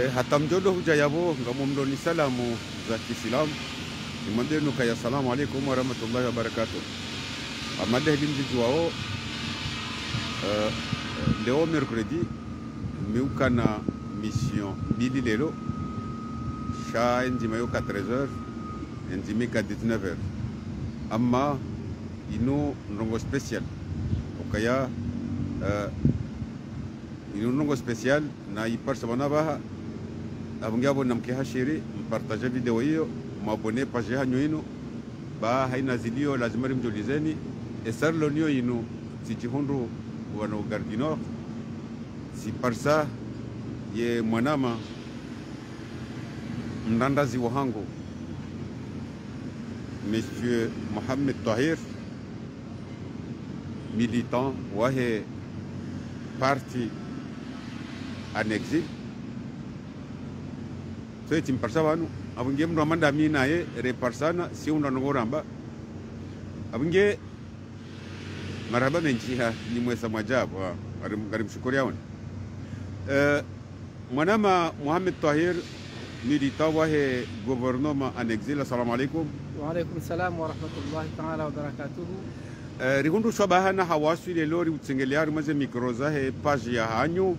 hata mjodo hujayabo ngamundo ni salamu za Kiislamu imandenu kaya salamu alaykum wa rahmatullahi wa barakatuh. Amade limji wao leo mercredi miukana mission midi lelo sha nzima yo 4h nzima ka 19h amma ino ndongo special okaya ino ndongo special na iparsa banabaha abungabo namkiha shiri mpartaje video hiyo mabone page hanyo ino ba haina zilio lazima rimjolizeni esarlo niyo ino sichihundu wana gardino si parsa ye mwanama mndandazi wahangu Monsieur Mohamed Tahir, militant wahe parti en exil. So eti mparsa wanu abunge mndo amanda mina ye reparsana si unanongoramba abunge marhaba menjiha ni mwesa majabu garim shukuri yawan mwanama Mohamed Tahir militant wahe gouvernement en exil. Assalamu alaikum. Wa alaikum salam wa rahmatullahi ta'ala wa barakatuhu. Rigundu shwabahana hawasu ile lori utsengeliari maze mikroza he page ya hanyu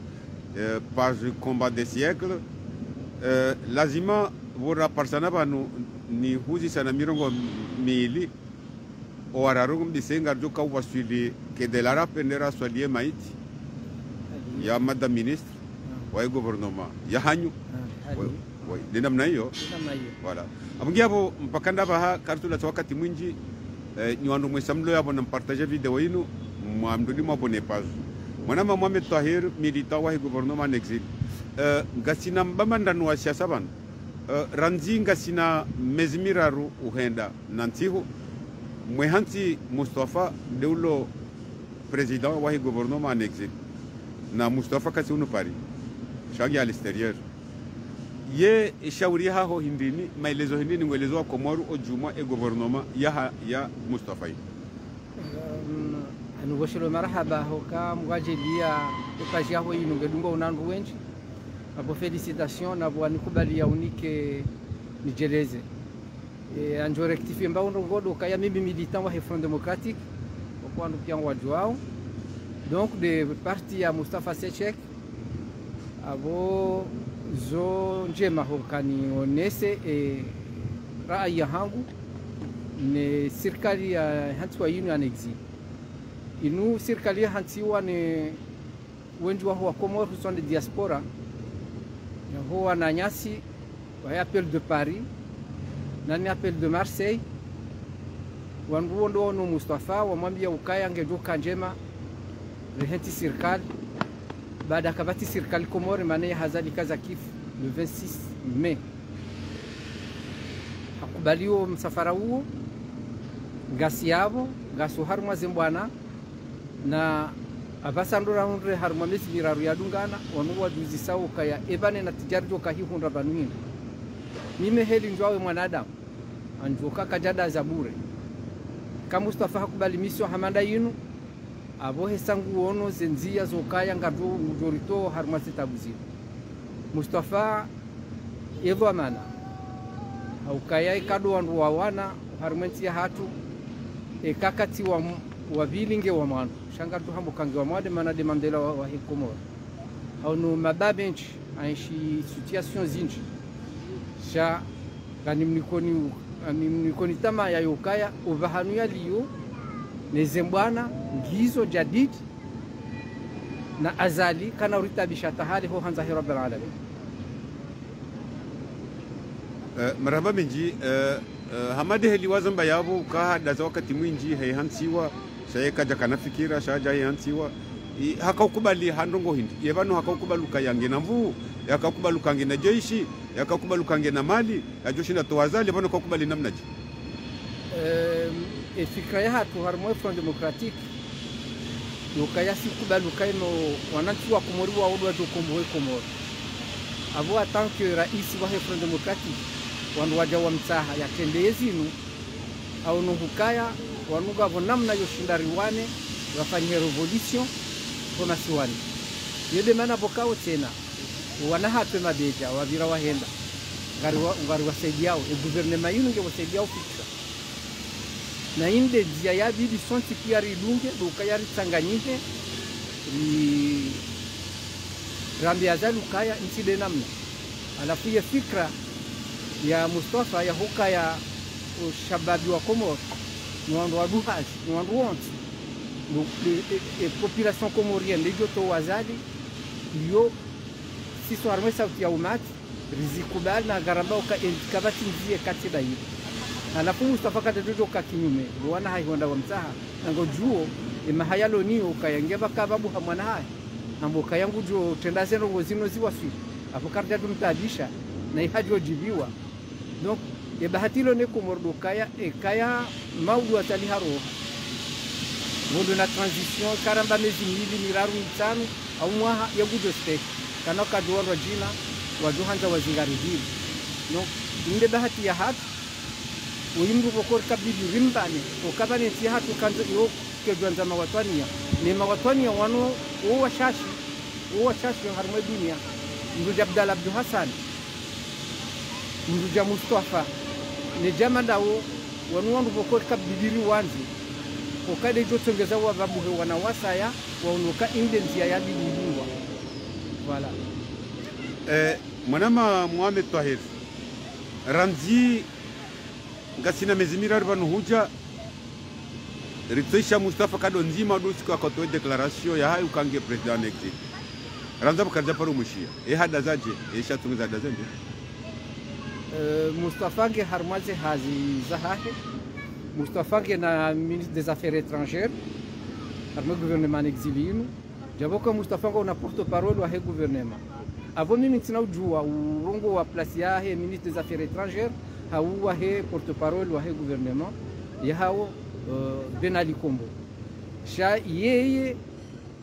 page combat des siècles lazima vora parsana banu ni huzi sana mirongo mili o ararungu mdisenga joka wasuli ke de la rapendera solie maiti ya madame ministre wa gouvernement ya hanyu wa dina mna hiyo voilà abungia hapo mpakanda baha kartula wakati mwingi ni wandu mwesamlo yabo na mpartager video inu mwamdudi mwabone pazu mwanama Mohamed Tahir militant wa gouvernement en exil ngasina mbamandanu wa siasa bana ranzi ngasina mezmiraru uhenda nantihu mwehanti Mustafa deulo président wa gouvernement en exil na Mustafa kasi unu Paris shagi à l'extérieur ye shauri haho hindini maelezo hindini ngwelezo wa Komoru ojuma e gouvernement ya Mustafa anu goshelo marhaba hoka mwajelia page yaho ino ngedungo unandu wenji abo félicitations na bwa nikubalia unike nijeleze anjo rectifier mbao ngodo kaya mimi militant wa Front Démocratique kwa ndu pia wajwao donc de parti ya Mustafa Sechek abo zo njema hokani onese raia hangu ne serikali ya hantiwa yinu en exil inu serikali ya hantiwa ne wengi wa Komoro sont de diaspora ya huwa na nyasi wa appel de Paris na ni appel de Marseille wangu ndo no Mustafa wamwambia ukaya ngejoka njema rehenti serikali baada ya kabati serikali Komoro maana hazali kaza kifu le 26 Mai hakubaliwa msafara huo ngasi yabo ngaso haruma zembwana na abasandura hundre haruma mesi miraru yadungana wanuwa juzi sawo kaya ebane na tijarjo kahihunda banuini mime heli njwawe mwanadamu anjoka kajada za bure kama Mustafa hakubali mission hamanda yinu abo hesangu ono zenzia zokaya ngado mujorito haruma zitabuzi Mustafa evo amana au kaya ikado wandu wawana harumenti ya hatu kakati wa bilinge wa mwandu shanga tu hambo kangi wa mwade mana de Mandela wa Komoro au no mababenchi aishi situation zinji sha kanimnikoni tama ya yokaya ubahanu ya liyo nezembwana ngizo jadid na azali kana uritabisha tahali ho hanza hi rabbil alamin marhaba minji hamade heli wazamba yabo ka da wakati mwingi hansiwa shayeka jakana fikira shaja hansiwa hakakubali handongo hindi yebano hakakubaluka yange na mvu yakakubaluka yange na jeshi yakakubaluka yange na mali ajoshi na towazali yebano hakakubali namnaji fikra ya hatu harmo Front Démocratique yokaya sikubaluka ino wananchi wa Komoro wa odwa jokombo Komoro abo atanke rais wa Front Démocratique wandu waja wa mtaha ya tendezi inu au nuhukaya wanuga vonamna yoshinda riwane wafanye revolution kona siwani yede mana bokao tena wana hatwe mabeja wavira wahenda ngari wasaidiao guvernema yinu nge wasaidiao fikra na inde dia ya bibi sonti pia ridunge lukaya ritanganyike rambia za lukaya inside namna alafu ya fikra ya Mustafa ya hukaya ushababi wa Komoro ni wandu wa duhazi ni wandu wonti population comorienne ndio to wazali yo sisi arme sauti ya umati rizikubali na garamba ukabati nzie kati hiyo alafu Mustafa katatoto kakinyume wana hai honda wa msaha ngo juo imahayalo ni ukayangeba kababu hamwana hai ambo kayangu jo tendaze no zino ziwafi apo karja tumtabisha na ihajo jibiwa donc e bahatilo ne Komoro kaya kaya maudu atali haro vondo na transition karamba mezi mili miraru mitano au mwaha ya gudo state kana kadwa jina wajuhanza wazingari hili no inde bahati ya hatu uyimru kokor kabidi rimbane ukabane ti hatu kanzo yo kedwanza mawatwania ni mawatwania wano uwa shashi harma dunia nduja Abdal Abdul Hassan nduja Mustafa ni jama dawo wanu wandu kokor kabidi wanzi ukade jotongeza wa babu wana wasaya waunuka indenzia ya bidingwa voilà. Mwanama Mohamed Tahir Ramzi ngasina mezimira ribanu huja ritoisha Mustafa kado nzima dosi kwa kotoe declaration ya hayu kange president exit Ramza bukaja paru mushia hada zaje shatunza dazenje Mustafa nge harmaze hazi zahahe Mustafa nge na ministre des affaires étrangères harma gouvernement exilino jaboka Mustafa ngo na porte-parole wa he gouvernement avant mimi tina ujua urongo wa place ya he ministre des affaires étrangères hawa he porte-parole wa he gouvernement ya hao Ben Ali Kombo sha yeye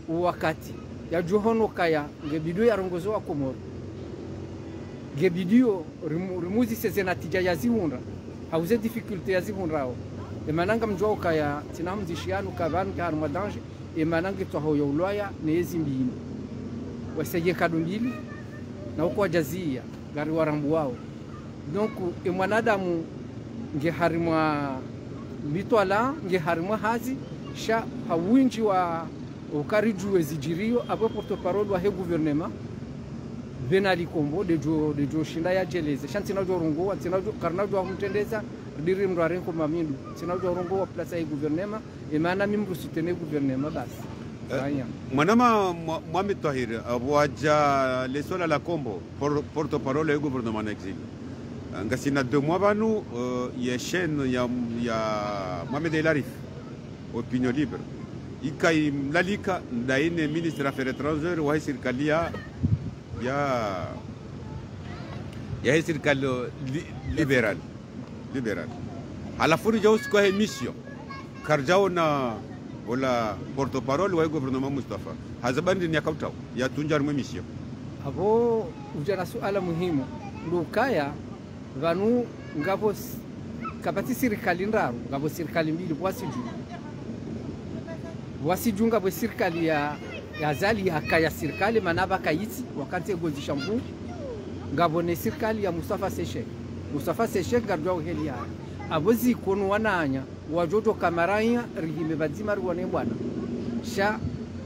wakati ya johono kaya ngebidio ya rongozo wa Komoro ngebidio rimuzi seze natija ya zihunda hauze difficulté ya zihundao emananga mjwa kaya tina mzishianu kabanu ka harma danger emananga to yo ulwaya nezi mbini waseye kadumbili na uko wajazia gari warambu wao donc mwanadamu nge harimwa mitwala nge harimwa hazi sha hawinji wa ukarijuwe zijirio abo porte-parole wa he gouvernement Ben Ali Kombo de jo shinda ya jeleze shanti na jo rongo tina jo karna jo mtendeza diri mrare ko mamindu tina jo rongo wa place ya gouvernement e maana mimru soutenir gouvernement basi Mwanama Mohamed Tahir waja lesola la Kombo porte-parole du gouvernement en exil ngasina 2 mois banu ya chaîne ya Mohamed El Arif opinion libre ikai mlalika ndaine ministre affaires étrangères wa serikali ya serikali liberal alafu rija usko he mission karjao na wala porte-parole wa gouvernement Mustafa hazabandi ni akautao ya tunjar mission abo ujana suala muhimu ndukaya vanu ngabo kapati serikali ndaru ngabo serikali mbili wasiju ngabo serikali ya zali ya kaya serikali manaba kayiti wakati gozisha mbu ngabo ne serikali ya Mustafa Seshek gardwa heli ya abozi kono wananya wajoto kamaranya rihime bazima ruone bwana sha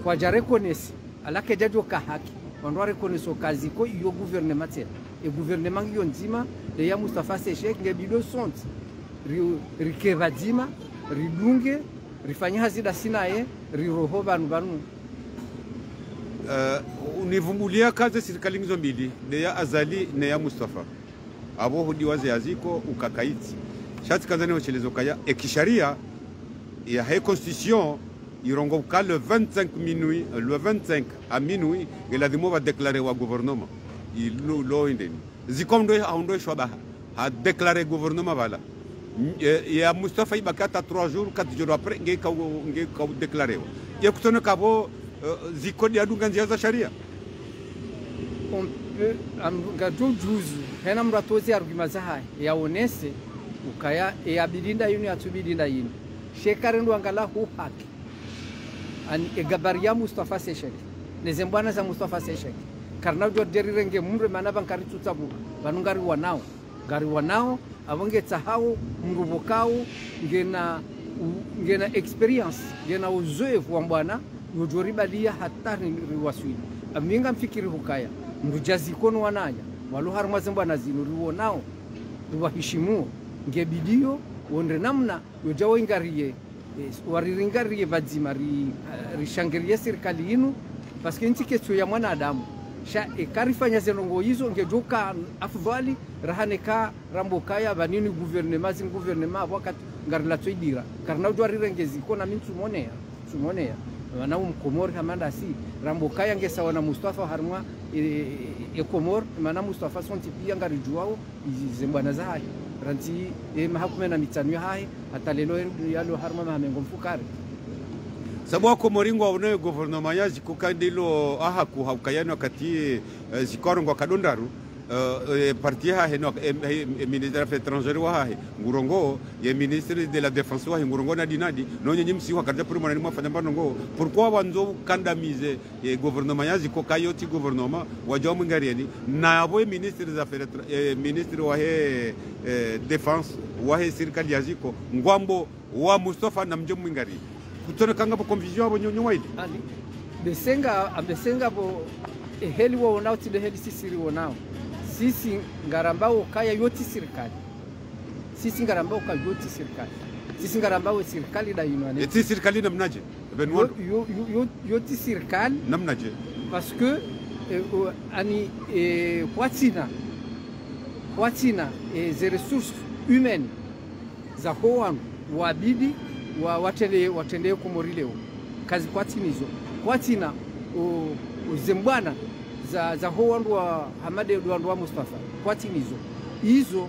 kwa jare konesi alake jajo ka haki wanware koneso kazi ko iyo gouvernement tena e gouvernement yo nzima de ya Mustafa Seshek ngebido sont rikevadima ridunge rifanya hazida sinaye riroho banu univumbulia kazi serikali hizo mbili de ya Azali na ya Mustafa abo hudi waze yaziko ukakaiti shati kazani wachelezo kaya ekisharia ya he constitution irongo ka le 25 minuit le 25 à minuit il a dit va déclarer wa gouvernement il lo indeni zikomdo aundo shwaba a déclaré gouvernement voilà ya Mustafa ibakata 3 jours 4 jours après nge ka déclarer ya kutona kabo zikodi adunga njia za sharia on peut amgajo juzu hena mratozi argument za ya onese ukaya ya bilinda yuni atubidinda yini shekarendo angala hu haki ani egabaria Mustafa Seshek nezembwana za Mustafa Seshek karna jo derirenge mumre manaba ngari tutsabu vanungari wanao avonge tsahao mruvokao ngena experience ngena uzoefu wa bwana yojoribalia hatari riwaswi aminga mfikiri hukaya mrujazi kono wananya waluhar mazembana zinu riwonao riwaheshimu ngebidio wonde namna yojawo ingariye wariringariye vadzima rishangirie serikali inu paske nchi kesho ya mwanadamu sha ekarifanya zenongo hizo ngejoka afdhali rahaneka rambokaya vanini gouvernement wakati ngarila tsoidira karna ujwarirengezi kona mintu sumonea wana umkomori hamanda si rambokaya ngesawa na Mustafa harmwa ekomor mana Mustafa sonti pia ngarijuao zembwana zahayi ranti mahakumena mitanu hayi atalelo yalo harma mahamengo mfukari sababu Komoringo unayo gouvernement ya zikukandilo aha kuhaukayano wakati zikorongo kadondaru parti ha heno ministre des affaires étrangères wa ha ngurongo ye ministre de la défense wa ngurongo na dinadi no nyenyi msi wa kadja primo na mwafanya mbano pourquoi wanzo kandamize ye gouvernement ya ziko kayoti gouvernement wa jomu ngarieni na abo ministre des affaires ministre wa he défense wa he serikali ya ziko ngwambo wa Mustafa na mjomu ngari kutona kanga po confusion abo nyonyo waidi ali besenga bo heli wa onao tide heli sisiri onao sisi ngarambao kaya yoti serikali sisi ngarambao kaya yoti serikali sisi ngarambao serikali da yinwane eti serikali namnaje benwa yoti serikali namnaje parce que ani kwatina ze ressources humaines za hoan wabidi watende Komorileo kazi kwatina zembwana za hoandu wa Hamade Edward wa Mustafa kwatinizo hizo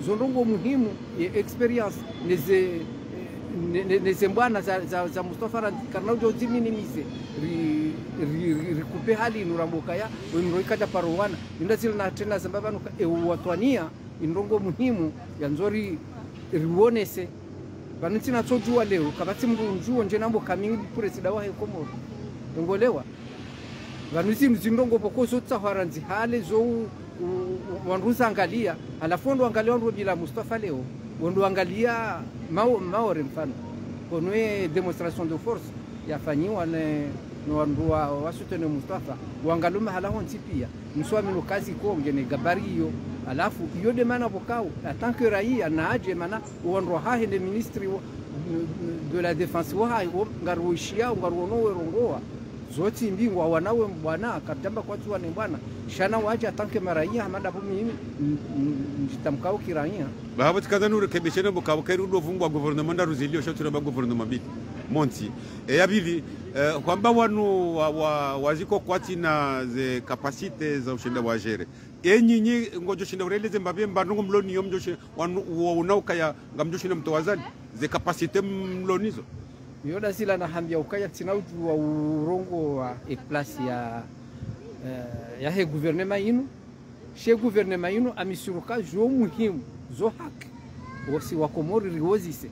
zondongo muhimu ya experience neze mbwana za Mustafa karna ujo ziminimize rikupe hali inurambokaya wenroikaja parowana indazile na tena zambabanu watwania indongo muhimu ya nzori riwonese vanuntina tsojua leo kabati mrunjuo nje nambo kamingi presida wa Komoro ngolewa vanusi mzindongo pokozo tsaharanzi hale zo wanruza angalia alafu ndo angalia ndo bila Mustafa leo ndo angalia maore mfano konwe demonstration de force yafanyiwa no ndo wasutene Mustafa wangaluma hala honti pia mswami no kazi ko ngene gabari hiyo alafu hiyo de mana bokao atanke raia na aje mana ndo hahe de ministre de la défense wa ngaruishia ngaruono werongoa zoti mbingwa wanawe bwana katamba kwa tu wane bwana shana waje atanke maraia hamada po mimi njitamkao kiraia baba tikazanu rekebishene bokabo kairudo vungwa gouvernement ruzilio shotura ba gouvernement bit monti yabili kwamba wanu waziko kwatina ze capacité za ushenda wa jere enyinyi ngojo shinda ureleze mbabye mbandongo mloni yomjoshe wanu unaukaya ngamjoshe mtowazali ze capacité mlonizo yoda sila na hambia ukaya tinautu wa urongo wa place ya he gouvernement inu she gouvernement inu amisuruka jo muhimu zo haki wasi wa Komori riwozise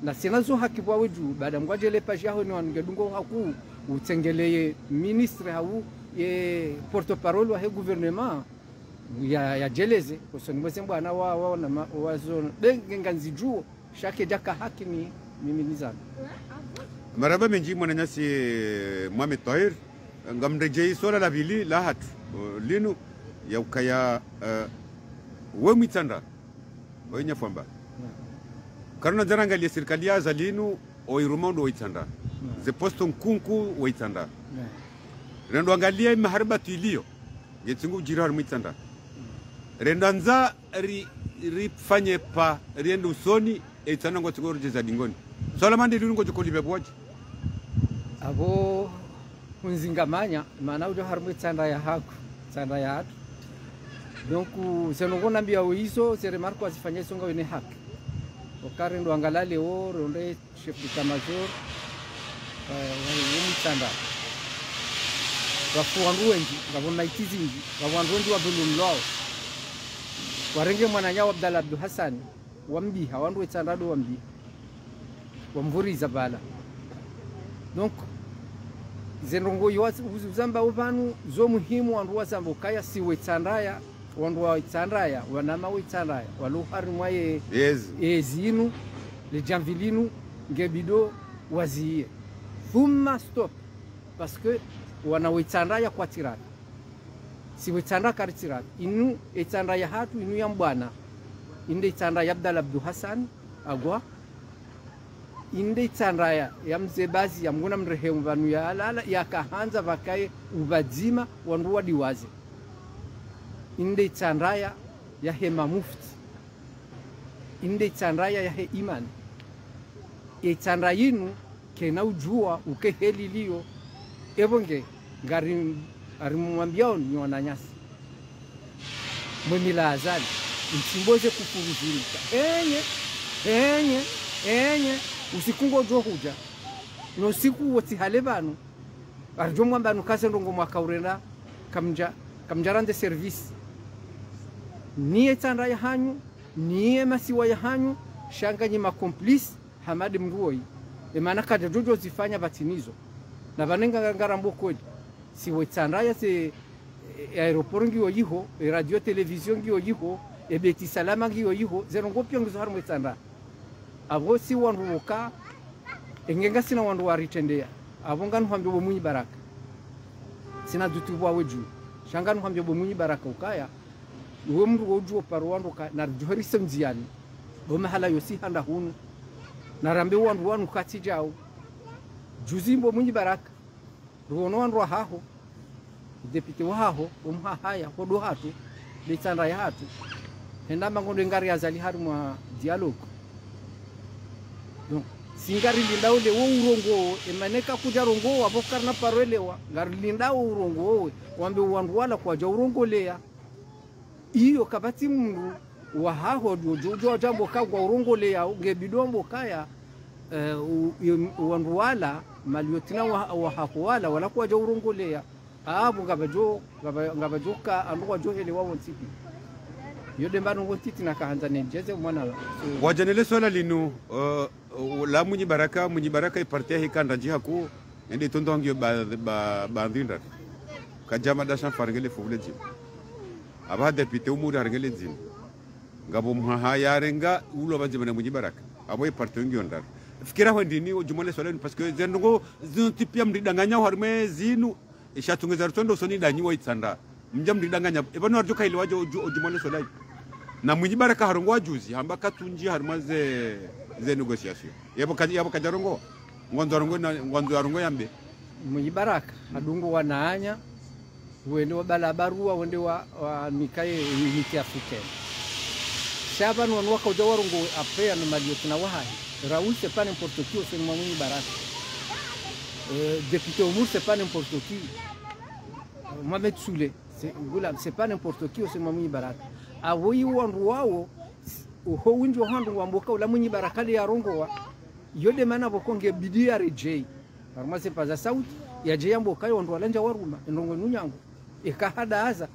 na sina zo haki bwa weju baada ngwajele page yaho ni wangedungo haku utsengeleye ministre hau ye porte parole wa he gouvernement ya jeleze kusoni mwesembo ana wa na wazo benganzi juo shake jaka haki ni mimi nizana maraba menji mwananyasi Mohamed Tahir ngamrejei sola la vili la hatu linu ya ukaya we mitanda wenye famba karuna jaranga li serikali ya zalinu o irumondo waitanda ze posto nkunku waitanda rendo angalia maharba tilio yetingu jirar mitanda rendanza rifanye pa riendo usoni eitana ngotsigoro jeza dingoni solamande linu ngojo kolibe bwaji abo unzingamanya maana ujo harmu tsanda ya haku tsanda ya hatu donc senongona mbia hizo zere marko azifanye songa wene haki okare ndo angalale o ronde chef d'état-major tsanda wafuandu wengi ngabona itizingi wawandu wengi wa bulumlo warenge mwananya wa Abdalla Abdul Hassan wambi hawandu tsanda do wambi wamvuri zabala donc zenrongo uzamba ovanu zo muhimu wandu wazamba ukaya siwe tsandaya wandu wa tsandaya wanama we tsandaya waluhari mwaye ezinu le janvilinu ngebido waziye thumma stop parce que wana we tsandaya kwa tirani siwe tsanda kari tirani inu tsandaya hatu inu ya mbwana inde tsandaya Abdalla Abdu Hassan agwa inde tsandaya ya mzebazi ya mguna mrehemu vanu ya alala ya kahanza vakaye ubadzima wandu wadiwaze inde tsandaya ya hema mufti inde tsandaya ya he imani tsandayinu kena ujua ukeheli liyo ebonge ngari arimwambiao ni wananyasi mwemila azali msimboze kufuruzilika enye usikungo jo huja no siku woti halebanu arjo mwambanu kaze ndongo mwaka urenda kamjarande service niye tsanda ya hanyu niye masiwa ya hanyu shanganyi makomplice Hamadi Mngoi emana kaja jojo zifanya batinizo na banenga ngarambo kodi siwe tsanda ya se aeroport ngiyo yiho radio television ngiyo yiho ebeti salama ngiyo yiho zerongo pyongizo harumwe tsanda abo si wandu woka engenga sina wandu waritendea abo nganu hambyo bomunyi baraka sina dutu bwawe juu shanganu hambyo bomunyi baraka ukaya uwe mndu wojuo parwandu ka na johori semziani bo mahala yosi handa hunu na rambe wandu wanu kati jao juzimbo munyi baraka ruono wandu haho deputy waho umhahaya hodo hatu litanda ya hatu henda mangondo ngari azali harumwa dialogue donc singari lindao le wo urongo emaneka kuja rongo abokarna parwelewa ngari lindao urongo wambe wandu wala kwa ja urongo lea iyo kabati mungu wa haho jojo jambo kagwa urongo lea ngebidombo kaya wandu wala maliotina wa haho wala kwa ja urongo lea abo ngabajo ka andwa johele wa wontipi yode mbano wontiti na kahanza nejeze mwana wajanele swala linu la munyi baraka ipartia hikanda jiha ku ndi tondo ngio ba ndinda kajama dashan farngele fuvule jim aba deputy umuri harngele jim ngabo mha yarenga ulo banjibana munyi baraka abo ipartia ngio ndar fikira ho ndini jumole swala parce que zengo zinotipia mdidanganya harme zinu ishatungeza rutondo soni danyiwa itsanda mjam didanganya ebano arjo kaile waje ojumole solai na munyi baraka harongo wajuzi hamba katunji harmaze ze negotiation yabo kajarongo ngondo arongo yambe munyi baraka adungo wanaanya wende wabala barua wende wa mikaye unity africaine shaban wanwaka ujawarongo apea na maliotina wahai Raoul c'est pas n'importe qui c'est munyi baraka député Omour c'est pas n'importe qui Mohamed Soule c'est pas n'importe qui c'est munyi baraka awoyi wandu wao uho winjo handu wamboka ula munyi baraka ya rongowa yode mana bokonge bidia rejei farmase paza sauti ya jeyambo kayo wandu walanja waruma ndongo nunyango ekahada aza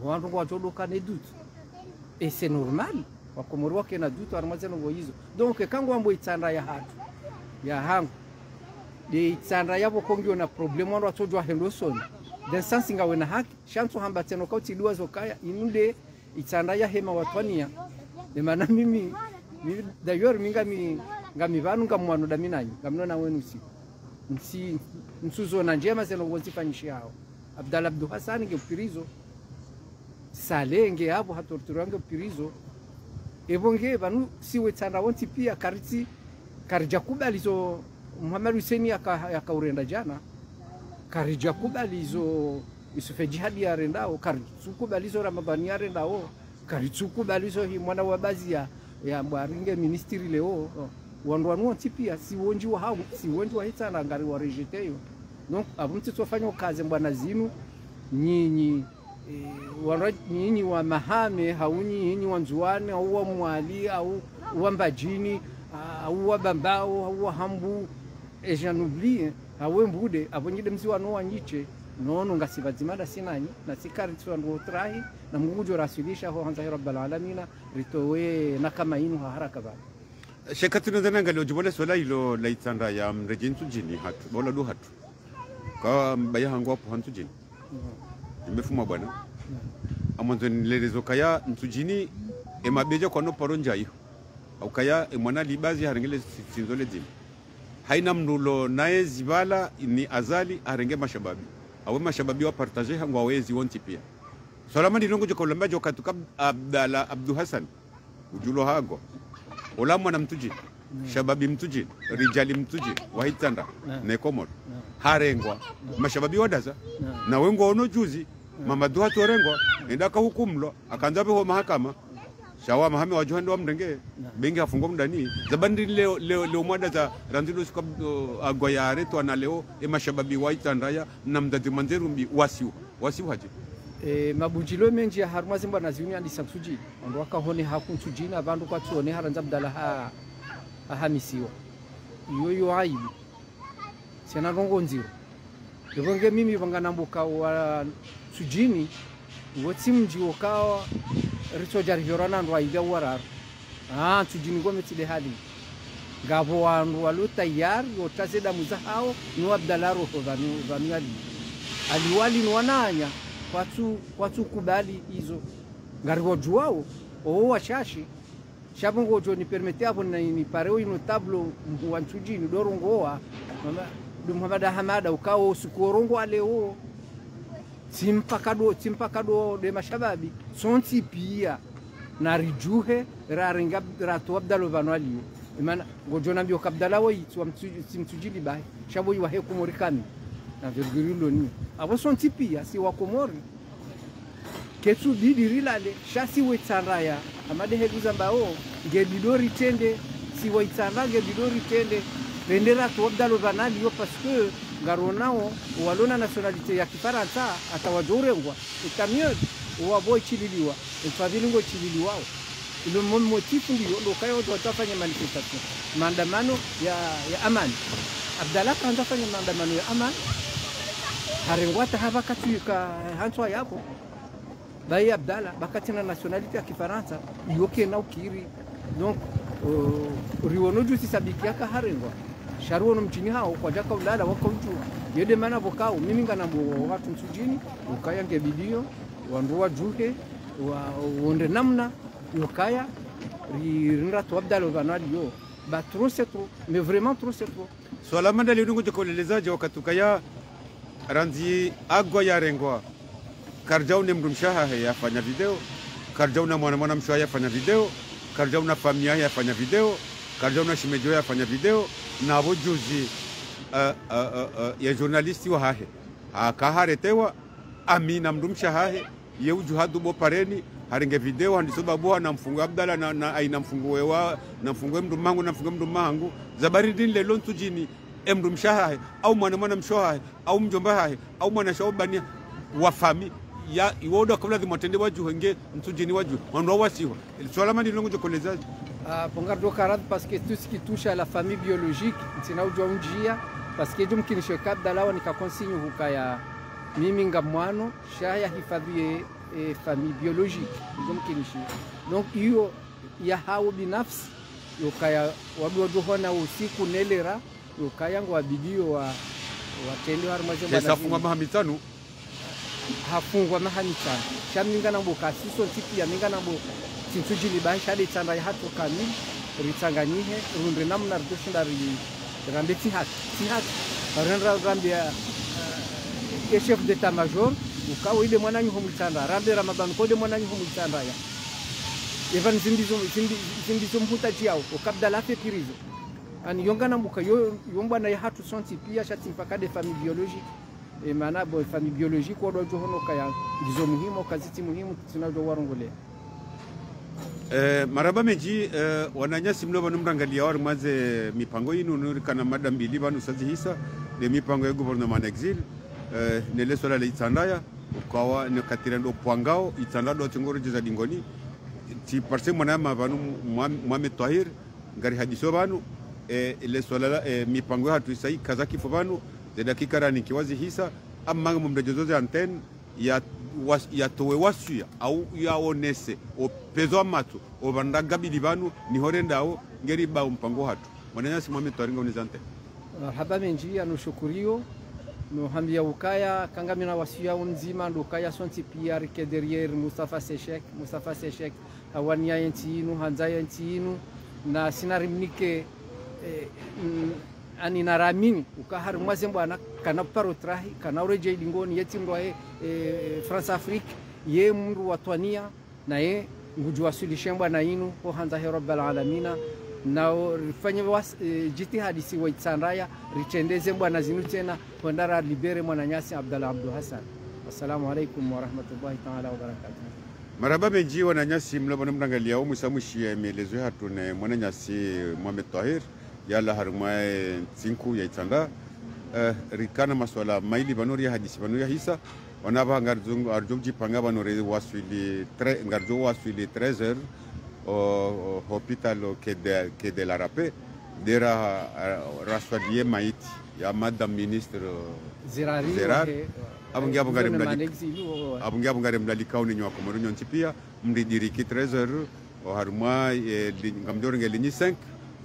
wandu wajodoka ne dut et c'est normal wakomori wake na dut farmase ngo hizo donc kango ambo itsanda ya hatu ya hangu de itsanda yabo kongi na problem wandu watojwa hendoson den sense ngawe na haki chanso hamba teno kauti duwa zokaya inunde itsanda ya hema watwania nemana mimi d'ailleurs ngami vanu ngamwano daminanyi ngamnona wenu si nsuzo na njema zeno wonzifanyishi hao Abdalla Abdu Hassan ngepirizo salenge hapo hatorturange pirizo ebonge vanu siwe tsanda wonti pia kariti karijakubalizo Muhammad Hussein akaurenda jana karijakubalizo isufe jihadi ya rendao karitsukubaalizo Ramadhani ya rendao karitsukubaalizo hi mwana wa bazi ya mwaringe ministry leo wandu wanu tipia siwonji wa hao siwonji wa hitana ngari wa rejeteyo donc abumti tsofanya kazi bwana zinu nyinyi nyinyi wa mahame haunyi nyinyi wanzuane au wa mwali au wa mbajini au wa bambao au wa hambu et j'en oublie awe mbude abonyide mziwa no wanyiche nono ngasibazimada sinanyi na sikari tsandu trahi na mungu rasilisha ho hanza rabbal alamin ritowe na kama inu haraka ba shekatino zananga lo jibole sola ilo la itsanda ya mrejintu jini hatu bola du hatu kwa mbaya hangu hapo hantujini nimefuma bwana amanzo nilerezo kaya ntujini emabeja kwa no paronja hiyo au kaya mwana libazi harengele sinzole dini haina mnulo naye zibala ni azali harenge mashababi awe mashababi wa partager hangu awezi wonti pia salama ndinongo jo kolamba jo katuka Abdalla Abdu Hassan ujulo hago olamu na mtujini shababi mtujini rijali mtujini wahitanda ne komor harengwa mashababi wadaza na wengo ono juzi mama duha torengwa endaka hukumlo akanza beho mahakama shawa mahame wajuhando wa mrenge bengi afungwa mdani zabandi leo mwada za ranzilo sikab agoyare to na leo mashababi wahitanda na mdadi manzerumbi wasiu haje mabujilo menji ya haruma zimba na ziunya ndi samsuji ndo wakahone hakunsujina abandu kwa tuone haranza Abdalla ahamisiwa iyo aibu sena rongo nziro ndonge mimi vanganambuka wa sujini wotsi mji wakawa risoja rivorana ndo aiga wararu sujini ngome tile hali gabo wandu walu tayari wotazeda muzahao no Abdalla roho vanu aliwali nwananya kwatu kubali hizo ngariwo juao washashi shabongo jo ni permettre hapo ni pareo ino tablo mwanchujini dorongoa mama Muhammad Hamada ukao usikorongo aleo timpakado de mashababi sonti pia na rijuhe rarenga ratu Abdalla vanwali imana gojo nambio Abdalla woi simtujili bai shabo yiwa hekumorikani na virgulilo ni abo sonti pia si wakomori ketu didirilale shasi wetsanraya amade heduza mbao ngelidori tende si waitsanga ngelidori tende rendera to Abdalla vanali yo parce que ngaronao walona nationalité ya Kifaransa atawajorengwa itamio wabo chililiwa ifavilingo chililiwa ile motif ndio ndo kayo watafanya manifestation maandamano ya amani Abdalla kaanza fanya maandamano ya amani harengwata haba katika hanswa yako bai Abdalla bakatina nationalité ya Kifaransa yoke na ukiri donc riwono jusi sabiki yaka harengwa sharuono mchini hao kwa jaka ulala wako mtu yede mana bokao mimi ngana bo watu msujini ukaya ngebidio wanduwa juhe wonde namna ukaya rinra to Abdalla vanali yo ba trop c'est trop mais vraiment trop c'est trop swala manda leo ngo kolelezaje wakatukaya ranzi agwa ya rengwa karjau ne mrumshaha yafanya video karjau na mwana mshwa yafanya video karjau na familia yafanya video karjau na shimejo yafanya video na bojuzi ya journalisti wa hahe akaharetewa amina mrumsha hahe ye ujuhadu bo pareni haringe video handisoba bo na mfungu Abdalla na aina mfungu wewa na mfungu mndumangu na mfungu mndumangu zabaridin lelo ntujini mrumsha hahe au mwana mshwa hahe au mjomba hahe au mwana shobania wa fami ya iwodo kabla dimotende waju henge ntujini waju wanwa wasiho swala mandi longo jokoleza pongar do karad parce que tout ce qui touche à la famille biologique tina ujwa unjia parce que jum kinisho Abdalla nika consigne hukaya mimi ngamwano shaya hifadhi famille biologique jum kinisho donc hiyo ya hao binafsi yokaya wadodo hona usiku nelera yokaya ngo abidio watende harmaje bana safungwa mahamitano hafungwa mahamitano shaminga nambo kasiso tipi ya minga nambo tintujili baisha de tsanda hato kamili ritsanganihe runde namna rdoshinda rambe tihat renra rambia chef d'état major ukawa ile mwananyi humutanda rambe ramadan kode mwananyi humutanda ya evan zindizo mhutaji yao Abdalla fekirizo ani yongana mbuka yombwa na hatu sonti pia shati mpaka de famille biologique e maana bo famille biologique wodo johono kaya ndizo muhimu kaziti muhimu tunajo warongole maraba meji wananyasi mlo banu mrangalia war maze mipango inu nurikana madam bili banu sazihisa de mipango ya gouvernement exil nele sola le itandaya ukawa ne katirando pwangao itandado tengoro jeza dingoni ti parce mwana banu Mohamed Tahir ngari hadiso banu le sola mipango hatu isai kazaki fo banu de dakika rani kiwazi hisa amma mumrejozo antenne ya towe wasuya au ya onese o pezo amatu o bandaga bilibanu ni horendao ngeri ba mpango hatu mwananyasi Mohamed Taringa unizante haba menji anushukurio no hambia ukaya kanga mina wasia mzima ndo kaya sonti pia rike derrière Mustafa Seshek awania yenti inu hanza yenti inu na sinarimnike ani naramini ukahar mwaze bwana kana paro trahi kana ureje lingoni yeti ndo France Afrique ye mru watwania na ye ngujua sulishe bwana inu ho hanza he rabbal alamina na rifanye jitihadi si waitsandaya ritendeze bwana zinu tena kwendara libere mwananyasi Abdallah Abdul Hassan. Assalamu alaikum wa rahmatullahi ta'ala wa barakatuh. Maraba menji wananyasi mlabona mnangalia umusamushi maelezo hatune mwananyasi Mohamed Tahir yalla harumai tsinku ya itanda rikana maswala maili banori hadisi banori hisa wanaba ngarjungu arjumji panga banori waswili ngarjo waswili 13h au hôpital que de la Rapé dera raswadiye maiti ya madame ministre Zerar abungi abungari mlali kauni nywa komoru nyonti pia mridiriki 13h au harumwa ngamdori ngelinyi 5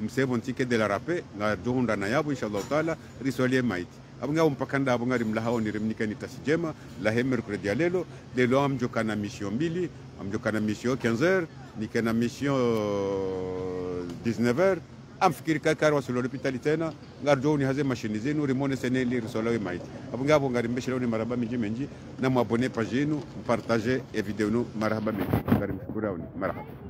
msebo ntike de la Rapé ngarjo na yabu inshallah taala riswaliye maiti abunga umpakanda abunga rimlahao ni rimnika ni tasijema la mercredi alelo de lo amjokana mission mbili amjokana mission 15h nikena mission 19h amfikiri kakari wasolo hospitali tena ngarjo ni haze mashini zenu rimone seneli risolawe maiti abunga abunga rimbeshelo ni maraba menji na mwabone page yenu partager e video nu marhaba menji ngarimshukuru marhaba.